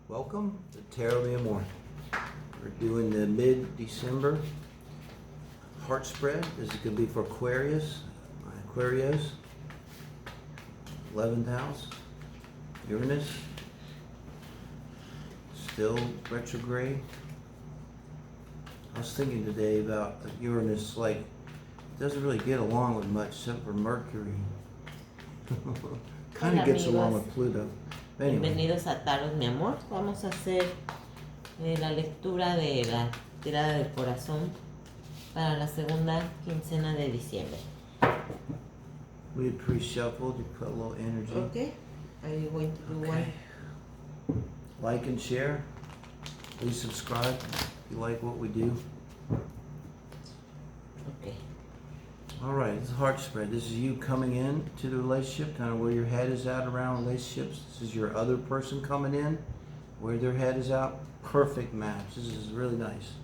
Welcome to Tarot Me More. We're doing the mid-December heart spread. This is going to be for Aquarius, 11th house, Uranus, still retrograde. I was thinking today about Uranus, like, it doesn't really get along with much except for Mercury. Kind of gets along with Pluto. Anyway. Bienvenidos a Tarot, mi amor. Vamos a hacer la lectura de la tirada del corazón para la segunda quincena de diciembre. We had pre-shuffled, you put a little energy. Okay. Are you going to do one? Like and share. Please subscribe if you like what we do. Okay. All right, this is heart spread. This is you coming in to the relationship, kind of where your head is at around relationships. This is your other person coming in, where their head is out. Perfect match. This is really nice.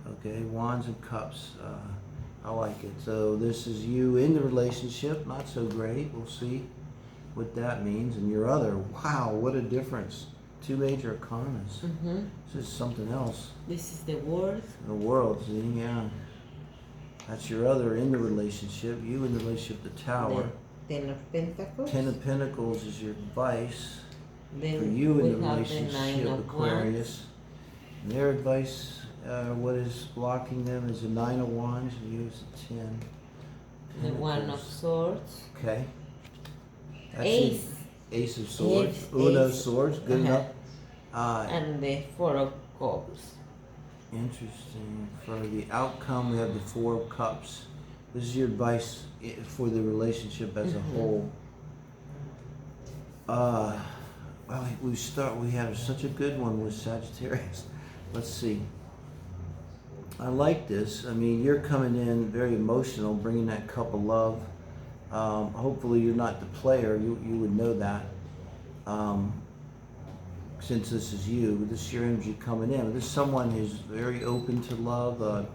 Okay, wands and cups. I like it. So this is you in the relationship. Not so great. We'll see what that means. And your other. Wow, what a difference. Two major arcanas. This is something else. This is the world. The world, see, yeah. That's your other in the relationship. You in the relationship, the Tower. The Ten of Pentacles. Ten of Pentacles is your advice Then for you in the have relationship, the Nine of Aquarius. And their advice, what is blocking them is the Nine of Wands, and you is the 10. The One of Swords. Okay. That's Ace. Ace of Swords. Ace, Uno of Ace. Swords, good enough. And the Four of Cups. Interesting. For the outcome, we have the Four of Cups. This is your advice for the relationship as a whole. Well, we have such a good one with Sagittarius. Let's see. I like this. I mean, you're coming in very emotional, bringing that cup of love. Hopefully you're not the player. You would know that. Since this is you, this is your energy coming in. This is someone who's very open to love.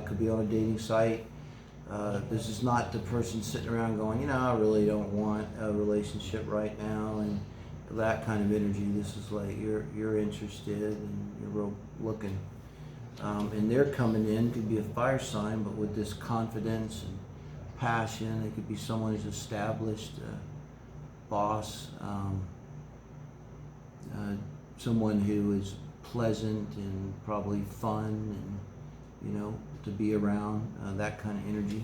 Could be on a dating site. This is not the person sitting around going, I really don't want a relationship right now, and that kind of energy. This is like you're interested and you're real looking. And they're coming in, could be a fire sign, but with this confidence and passion. It could be someone who's established, boss. Someone who is pleasant and probably fun and, to be around, that kind of energy.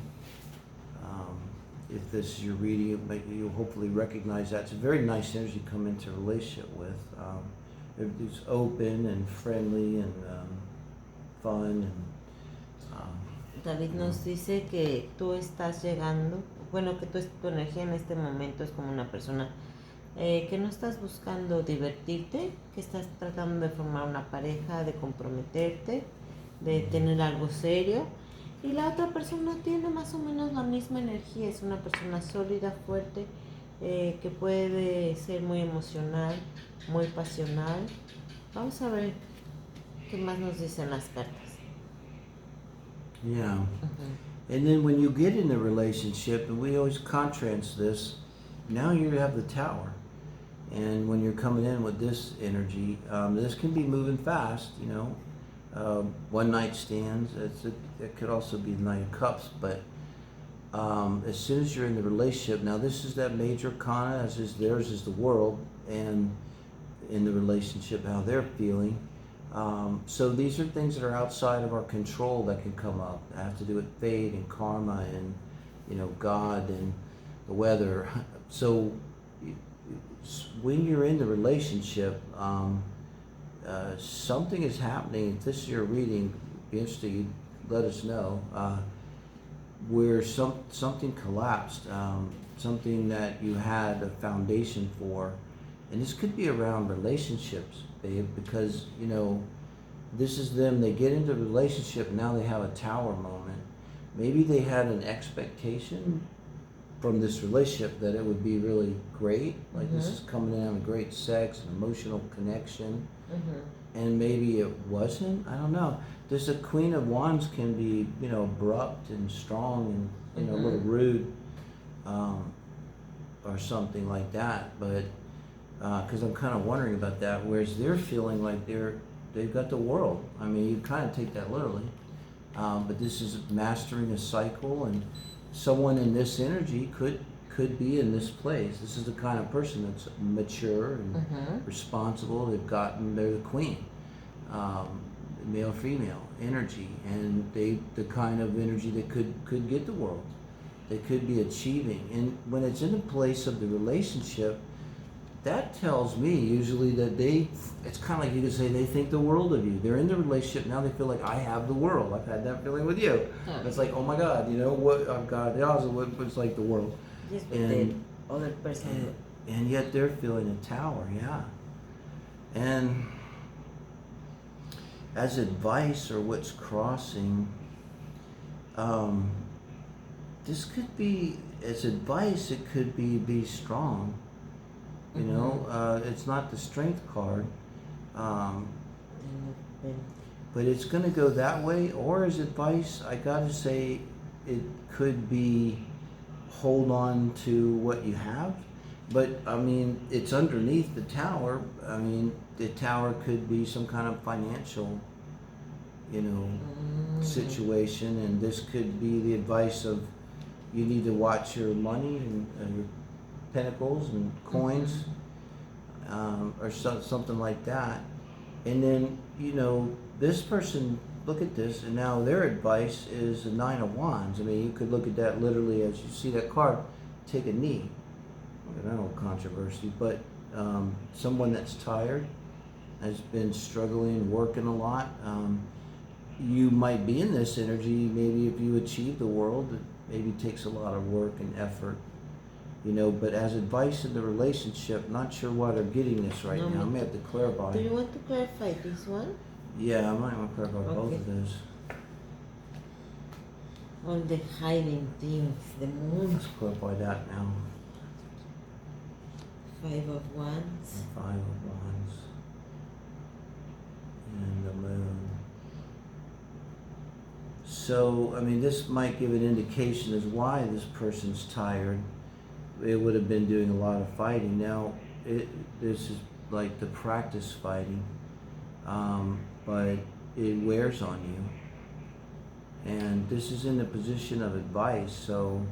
If this is your reading, you'll hopefully recognize that. It's a very nice energy to come into a relationship with. It's open and friendly and fun. David nos dice que tú estás llegando, que tu energía en este momento es como una persona que no estás buscando divertirte, que estás tratando de formar una pareja, de comprometerte, de tener algo serio, y la otra persona tiene más o menos la misma energía, es una persona sólida, fuerte, que puede ser muy emocional, muy pasional. Vamos a ver qué más nos dicen las cartas. Yeah. And then when you get in a relationship, and we always contrast this, now you have the Tower. And when you're coming in with this energy, this can be moving fast, one night stands. It could also be the Knight of Cups, but as soon as you're in the relationship, now this is that major arcana, as is theirs is the world, and in the relationship, how they're feeling. So these are things that are outside of our control that can come up. That have to do with fate and karma and, God and the weather. So when you're in the relationship, something is happening. If this is your reading, be interesting, let us know. Where something collapsed, something that you had a foundation for. And this could be around relationships, babe, because, this is them. They get into a relationship, now they have a Tower moment. Maybe they had an expectation from this relationship that it would be really great. Like this is coming in on great sex and emotional connection. And maybe it wasn't. I don't know. There's a Queen of Wands can be, abrupt and strong and, a little rude, or something like that. But because I'm kind of wondering about that. Whereas they're feeling like they've got the world. I mean, you kind of take that literally, but this is mastering a cycle, and someone in this energy could be in this place. This is the kind of person that's mature and responsible. They're the queen, male female energy, and the kind of energy that could get the world. They could be achieving, and when it's in a place of the relationship, that tells me usually that it's kind of like you could say they think the world of you. They're in the relationship, now they feel like I have the world. I've had that feeling with you. It's like, oh my God, you know what, I've got the opposite, what's like the world. Yes, but the other person. And yet they're feeling a tower, yeah. And as advice or what's crossing, this could be, as advice, it could be strong. You know, it's not the strength card, but it's going to go that way. Or as advice, I got to say, it could be hold on to what you have. But I mean, it's underneath the tower. I mean, the tower could be some kind of financial, you know, situation, and this could be the advice of you need to watch your money and your pentacles and coins, or something like that. And then, you know, this person, look at this, and now their advice is the Nine of Wands. I mean, you could look at that literally as you see that card, take a knee. I don't know, controversy, but someone that's tired, has been struggling, working a lot. You might be in this energy, maybe if you achieve the world, it maybe takes a lot of work and effort. You know, but as advice in the relationship, not sure why they're getting this right now. I may have to clarify. Do you want to clarify this one? Yeah, I might want to clarify both of those. On the hiding things, the moon. Let's clarify that now. Five of Wands. Five of Wands. And the moon. So, I mean, this might give an indication as why this person's tired. It would have been doing a lot of fighting. Now, this is like the practice fighting, but it wears on you. And this is in the position of advice. So,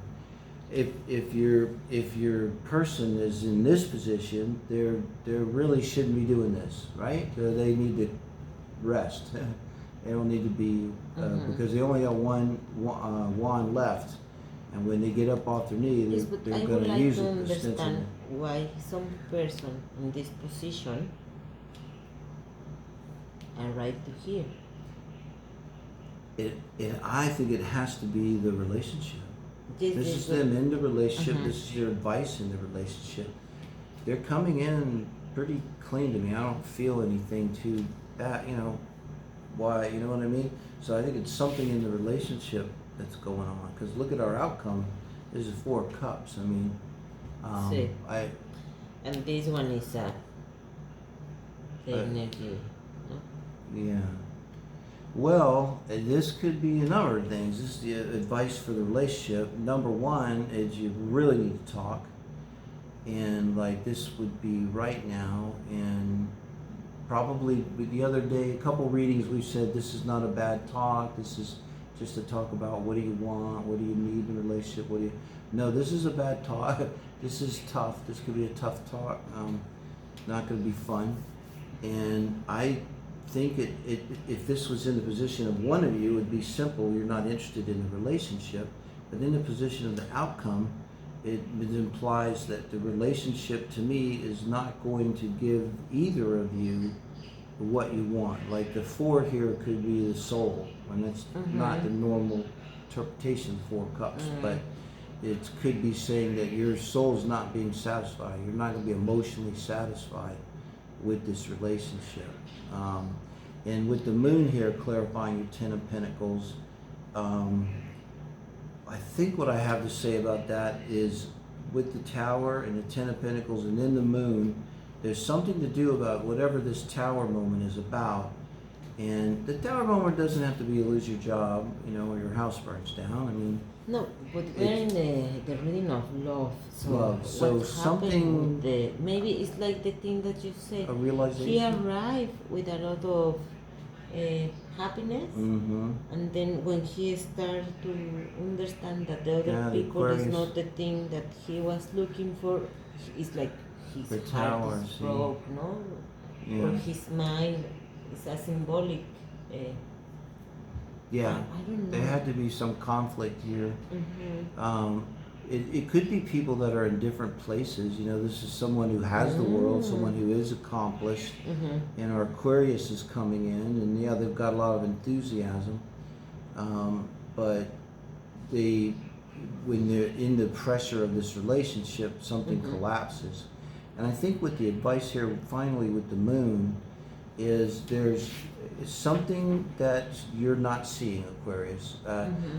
if your person is in this position, they really shouldn't be doing this, right? They need to rest. They don't need to be because they only got one wand left. And when they get up off their knee, they're going to use it. I would like to understand why some person in this position are right to here. I think it has to be the relationship. This is them in the relationship. This is their advice in the relationship. They're coming in pretty clean to me. I don't feel anything too bad, you know, why, you know what I mean? So I think it's something in the relationship that's going on, because look at our outcome. This is Four of Cups. I mean, and this one is the energy. No? Yeah. Well, this could be a number of things. This is the advice for the relationship. Number one is you really need to talk, and like this would be right now. And probably the other day, a couple readings, we said this is not a bad talk. This is just to talk about what do you want, what do you need in a relationship, no, this is a bad talk. This is tough. This could be a tough talk. Not going to be fun. And I think if this was in the position of one of you, it would be simple. You're not interested in the relationship. But in the position of the outcome, it implies that the relationship to me is not going to give either of you what you want. Like the Four here could be the soul, and that's not the normal interpretation of Four Cups, but it could be saying that your soul's not being satisfied. You're not going to be emotionally satisfied with this relationship. And with the moon here clarifying your Ten of Pentacles, I think what I have to say about that is with the Tower and the Ten of Pentacles and then the moon, there's something to do about whatever this Tower moment is about. And the tower moment doesn't have to be you lose your job, you know, or your house burns down. I mean, No, but we're in the reading of love. So love. So what something, happened with the maybe it's like the thing that you said. a He realization. arrived with a lot of happiness, Mm-hmm. and then when he started to understand that the other Yeah, the people is Aquarius. not the thing that he was looking for, it's like his The heart tower, is see. broke, no? Yeah. Or his mind is a symbolic. Yeah. I don't know. There had to be some conflict here. Mm-hmm. It could be people that are in different places. You know, this is someone who has the world, someone who is accomplished, and our Aquarius is coming in, and yeah, they've got a lot of enthusiasm, but when they're in the pressure of this relationship, something collapses. And I think with the advice here, finally with the moon, is there's something that you're not seeing, Aquarius,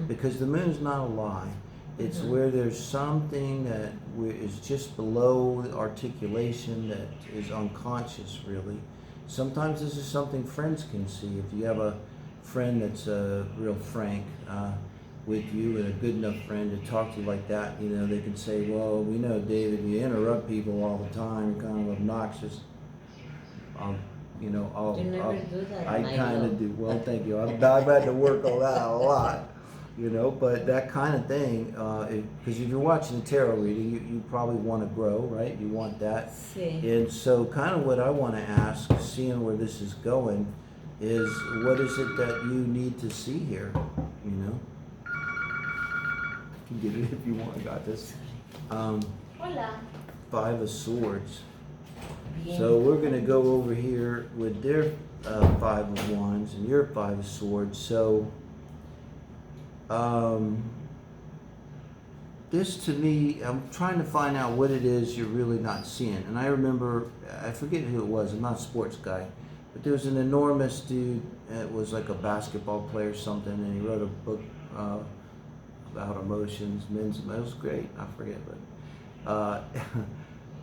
because the moon's not a lie. It's where there's something that is just below articulation that is unconscious, really. Sometimes this is something friends can see. If you have a friend that's real frank with you and a good enough friend to talk to you like that, you know, they can say, well, we know, David, you interrupt people all the time, you're kind of obnoxious. You know, You never do that, I my kind of love. do. Well, thank you. I've had to work on that a lot, you know. But that kind of thing, because if you're watching a tarot reading, you probably want to grow, right? You want that. Sí. And so, kind of what I want to ask, seeing where this is going, is what is it that you need to see here? You know, you can get it if you want. I got this. Hola. Five of Swords. Bien. So we're going to go over here with their Five of Wands and your Five of Swords. So this to me, I'm trying to find out what it is you're really not seeing. And I remember, I forget who it was, I'm not a sports guy, but there was an enormous dude, it was like a basketball player or something, and he wrote a book about emotions, men's, it was great, I forget, but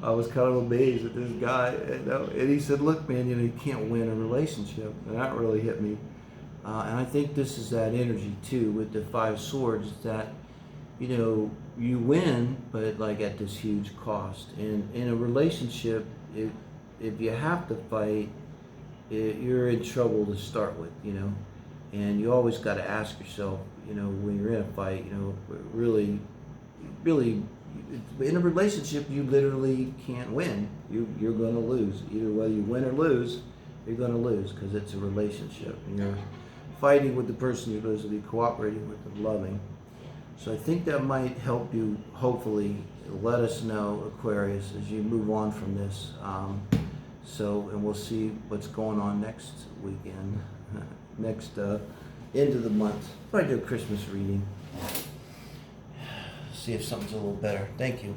I was kind of amazed at this guy, and he said, look, man, you know, you can't win a relationship. And that really hit me. And I think this is that energy, too, with the Five Swords, that, you know, you win, but like at this huge cost. And in a relationship, if you have to fight, you're in trouble to start with, you know. And you always got to ask yourself, you know, when you're in a fight, you know, really, in a relationship, you literally can't win. You're going to lose. Either whether you win or lose, you're going to lose because it's a relationship. And you're fighting with the person you're supposed to be cooperating with and loving. So I think that might help you, hopefully, let us know, Aquarius, as you move on from this. And we'll see what's going on next weekend, next end of the month. Probably do a Christmas reading. See if something's a little better. Thank you.